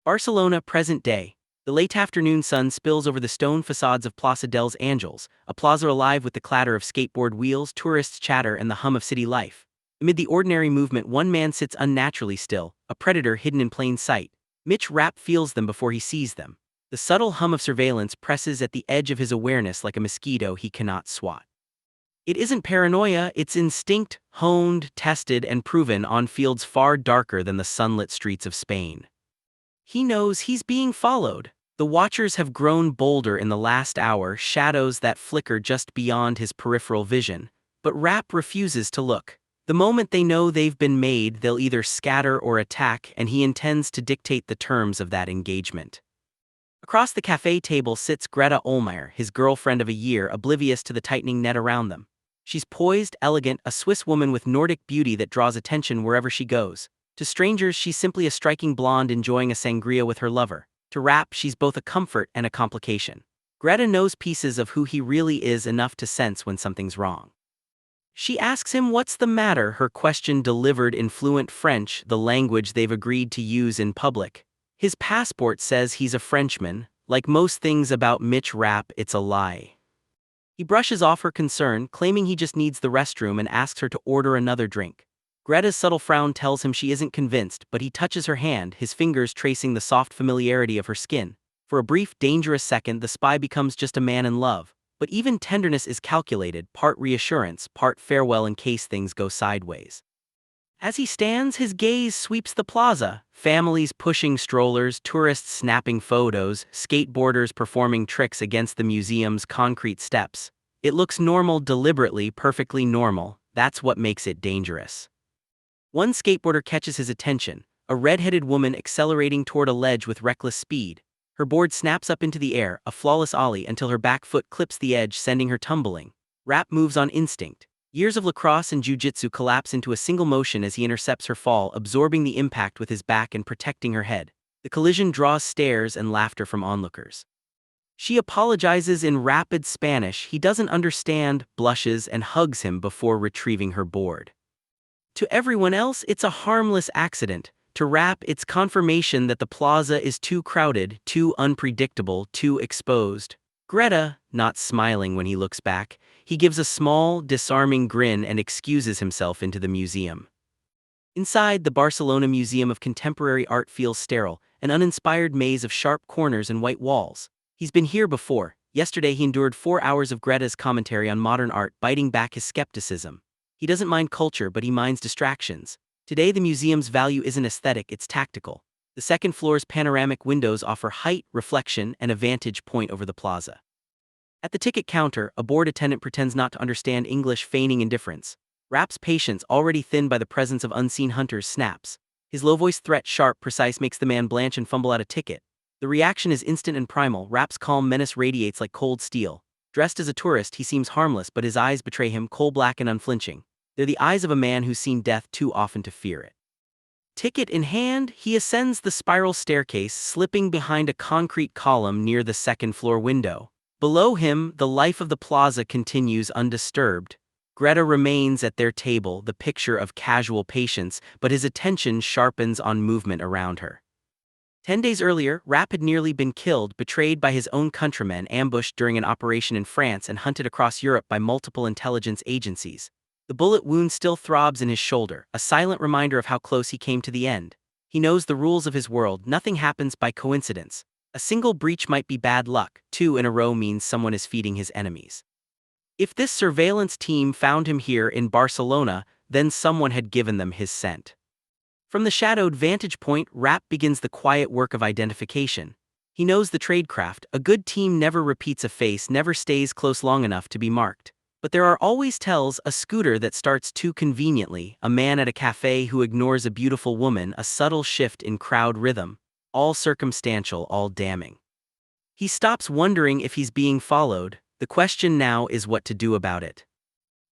Barcelona, present day. The late afternoon sun spills over the stone facades of Plaza dels Angels, a plaza alive with the clatter of skateboard wheels, tourists' chatter, and the hum of city life. Amid the ordinary movement, one man sits unnaturally still, a predator hidden in plain sight. Mitch Rapp feels them before he sees them. The subtle hum of surveillance presses at the edge of his awareness like a mosquito he cannot swat. It isn't paranoia, it's instinct, honed, tested, and proven on fields far darker than the sunlit streets of Spain. He knows he's being followed. The watchers have grown bolder in the last hour, shadows that flicker just beyond his peripheral vision. But Rapp refuses to look. The moment they know they've been made, they'll either scatter or attack, and he intends to dictate the terms of that engagement. Across the cafe table sits Greta Olmeyer, his girlfriend of a year, oblivious to the tightening net around them. She's poised, elegant, a Swiss woman with Nordic beauty that draws attention wherever she goes. To strangers, she's simply a striking blonde enjoying a sangria with her lover. To Rapp, she's both a comfort and a complication. Greta knows pieces of who he really is enough to sense when something's wrong. She asks him what's the matter, her question delivered in fluent French, the language they've agreed to use in public. His passport says he's a Frenchman. Like most things about Mitch Rapp, it's a lie. He brushes off her concern, claiming he just needs the restroom, and asks her to order another drink. Greta's subtle frown tells him she isn't convinced, but he touches her hand, his fingers tracing the soft familiarity of her skin. For a brief, dangerous second, the spy becomes just a man in love. But even tenderness is calculated, part reassurance, part farewell in case things go sideways. As he stands, his gaze sweeps the plaza. Families pushing strollers, tourists snapping photos, skateboarders performing tricks against the museum's concrete steps. It looks normal, deliberately, perfectly normal. That's what makes it dangerous. One skateboarder catches his attention, a red-headed woman accelerating toward a ledge with reckless speed. Her board snaps up into the air, a flawless ollie, until her back foot clips the edge, sending her tumbling. Rapp moves on instinct. Years of lacrosse and jiu-jitsu collapse into a single motion as he intercepts her fall, absorbing the impact with his back and protecting her head. The collision draws stares and laughter from onlookers. She apologizes in rapid Spanish. He doesn't understand, blushes, and hugs him before retrieving her board. To everyone else, it's a harmless accident. To Rapp, it's confirmation that the plaza is too crowded, too unpredictable, too exposed. Greta, not smiling when he looks back, he gives a small, disarming grin and excuses himself into the museum. Inside, the Barcelona Museum of Contemporary Art feels sterile, an uninspired maze of sharp corners and white walls. He's been here before. Yesterday he endured 4 hours of Greta's commentary on modern art, biting back his skepticism. He doesn't mind culture, but he minds distractions. Today the museum's value isn't aesthetic, it's tactical. The second floor's panoramic windows offer height, reflection, and a vantage point over the plaza. At the ticket counter, a board attendant pretends not to understand English, feigning indifference. Rapp's patience, already thinned by the presence of unseen hunters, snaps. His low-voiced threat, sharp, precise, makes the man blanch and fumble out a ticket. The reaction is instant and primal. Rapp's calm menace radiates like cold steel. Dressed as a tourist, he seems harmless, but his eyes betray him, coal-black and unflinching. They're the eyes of a man who's seen death too often to fear it. Ticket in hand, he ascends the spiral staircase, slipping behind a concrete column near the second-floor window. Below him, the life of the plaza continues undisturbed. Greta remains at their table, the picture of casual patience, but his attention sharpens on movement around her. 10 days earlier, Rapp had nearly been killed, betrayed by his own countrymen, ambushed during an operation in France, and hunted across Europe by multiple intelligence agencies. The bullet wound still throbs in his shoulder, a silent reminder of how close he came to the end. He knows the rules of his world. Nothing happens by coincidence. A single breach might be bad luck. 2 in a row means someone is feeding his enemies. If this surveillance team found him here in Barcelona, then someone had given them his scent. From the shadowed vantage point, Rapp begins the quiet work of identification. He knows the tradecraft. A good team never repeats a face, never stays close long enough to be marked. But there are always tells: a scooter that starts too conveniently, a man at a cafe who ignores a beautiful woman, a subtle shift in crowd rhythm. All circumstantial, all damning. He stops wondering if he's being followed. The question now is what to do about it.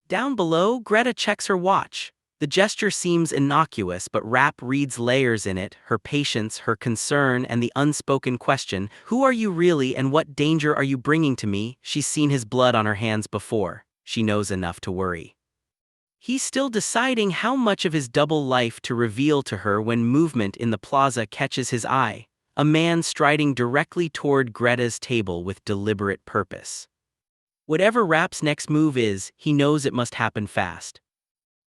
Down below, Greta checks her watch. The gesture seems innocuous, but Rapp reads layers in it: her patience, her concern, and the unspoken question, who are you really and what danger are you bringing to me? She's seen his blood on her hands before. She knows enough to worry. He's still deciding how much of his double life to reveal to her when movement in the plaza catches his eye. a man striding directly toward Greta's table with deliberate purpose. Whatever Rapp's next move is, he knows it must happen fast.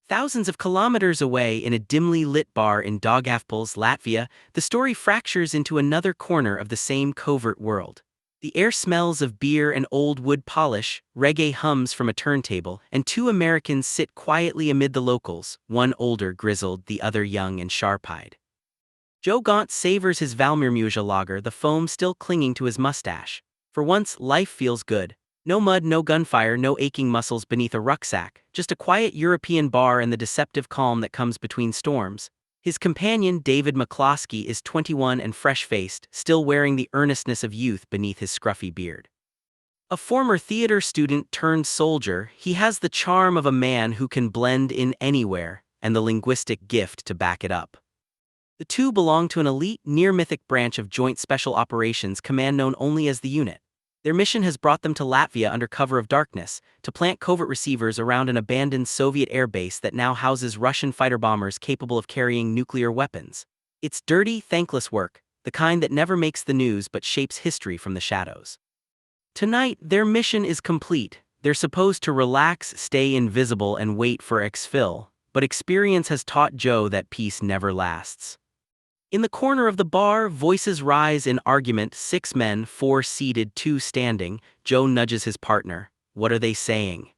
Thousands of kilometers away in a dimly lit bar in Daugavpils, Latvia, the story fractures into another corner of the same covert world. The air smells of beer and old wood polish, reggae hums from a turntable, and two Americans sit quietly amid the locals, one older, grizzled, the other young and sharp-eyed. Joe Gaunt savors his Valmiermuja lager, the foam still clinging to his mustache. For once, life feels good. No mud, no gunfire, no aching muscles beneath a rucksack, just a quiet European bar and the deceptive calm that comes between storms. His companion, David McCloskey, is 21 and fresh-faced, still wearing the earnestness of youth beneath his scruffy beard. A former theater student turned soldier, he has the charm of a man who can blend in anywhere, and the linguistic gift to back it up. The two belong to an elite, near-mythic branch of Joint Special Operations Command known only as the Unit. Their mission has brought them to Latvia under cover of darkness, to plant covert receivers around an abandoned Soviet airbase that now houses Russian fighter bombers capable of carrying nuclear weapons. It's dirty, thankless work, the kind that never makes the news but shapes history from the shadows. Tonight, their mission is complete. They're supposed to relax, stay invisible, and wait for exfil, but experience has taught Joe that peace never lasts. In the corner of the bar, voices rise in argument, 6 men, 4 seated, 2 standing. Joe nudges his partner. What are they saying?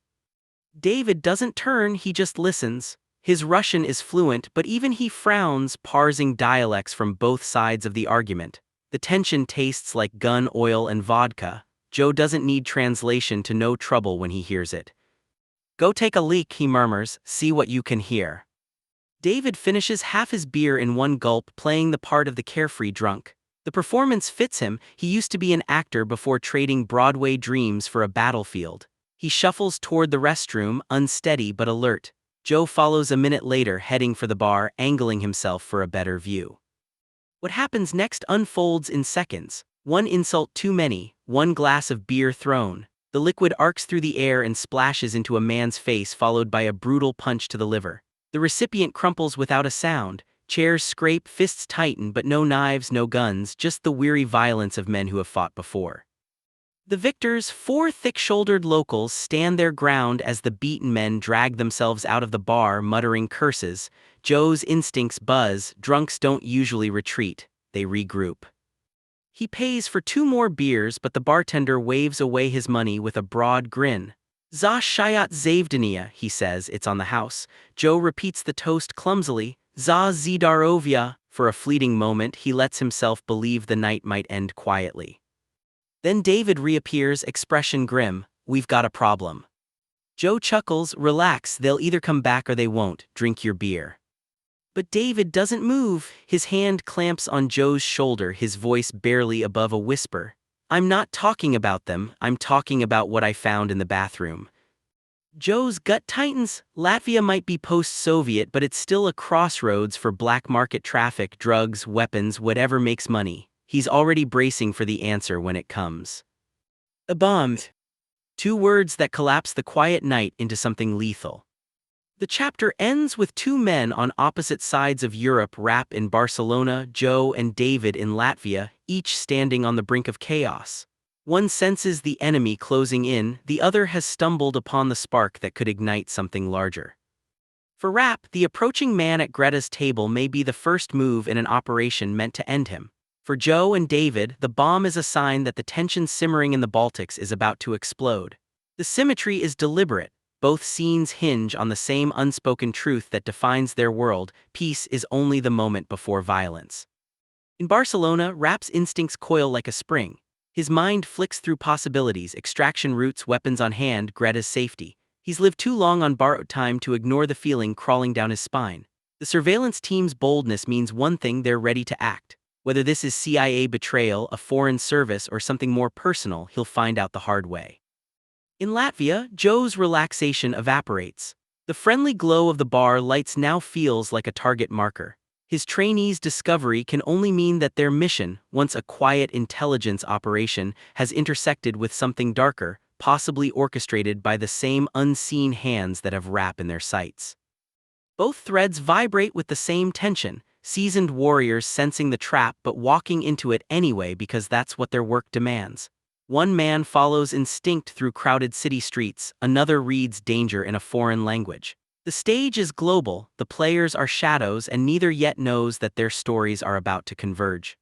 David doesn't turn, he just listens. His Russian is fluent, but even he frowns, parsing dialects from both sides of the argument. The tension tastes like gun oil and vodka. Joe doesn't need translation to know trouble when he hears it. Go take a leak, he murmurs, see what you can hear. David finishes half his beer in one gulp, playing the part of the carefree drunk. The performance fits him. He used to be an actor before trading Broadway dreams for a battlefield. He shuffles toward the restroom, unsteady but alert. Joe follows a minute later, heading for the bar, angling himself for a better view. What happens next unfolds in seconds. One insult too many, one glass of beer thrown. The liquid arcs through the air and splashes into a man's face, followed by a brutal punch to the liver. The recipient crumples without a sound. Chairs scrape, fists tighten, but no knives, no guns, just the weary violence of men who have fought before. The victors, 4 thick-shouldered locals, stand their ground as the beaten men drag themselves out of the bar, muttering curses. Joe's instincts buzz. Drunks don't usually retreat, they regroup. He pays for 2 more beers, but the bartender waves away his money with a broad grin. Za shayat zavdania, he says, it's on the house. Joe repeats the toast clumsily. Za zidarovia. For a fleeting moment, he lets himself believe the night might end quietly. Then David reappears, expression grim. We've got a problem. Joe chuckles, relax, they'll either come back or they won't, drink your beer. But David doesn't move. His hand clamps on Joe's shoulder, his voice barely above a whisper. I'm not talking about them, I'm talking about what I found in the bathroom. Joe's gut tightens. Latvia might be post-Soviet, but it's still a crossroads for black market traffic, drugs, weapons, whatever makes money. He's already bracing for the answer when it comes. A bomb. 2 words that collapse the quiet night into something lethal. The chapter ends with 2 men on opposite sides of Europe, Rapp in Barcelona, Joe and David in Latvia, each standing on the brink of chaos. One senses the enemy closing in, the other has stumbled upon the spark that could ignite something larger. For Rapp, the approaching man at Greta's table may be the first move in an operation meant to end him. For Joe and David, the bomb is a sign that the tension simmering in the Baltics is about to explode. The symmetry is deliberate. Both scenes hinge on the same unspoken truth that defines their world: peace is only the moment before violence. In Barcelona, Rapp's instincts coil like a spring. His mind flicks through possibilities: extraction routes, weapons on hand, Greta's safety. He's lived too long on borrowed time to ignore the feeling crawling down his spine. The surveillance team's boldness means one thing: they're ready to act. Whether this is CIA betrayal, a foreign service, or something more personal, he'll find out the hard way. In Latvia, Joe's relaxation evaporates. The friendly glow of the bar lights now feels like a target marker. His trainees' discovery can only mean that their mission, once a quiet intelligence operation, has intersected with something darker, possibly orchestrated by the same unseen hands that have Rapp in their sights. Both threads vibrate with the same tension. seasoned warriors sensing the trap but walking into it anyway because that's what their work demands. One man follows instinct through crowded city streets, another reads danger in a foreign language. The stage is global, the players are shadows, and neither yet knows that their stories are about to converge.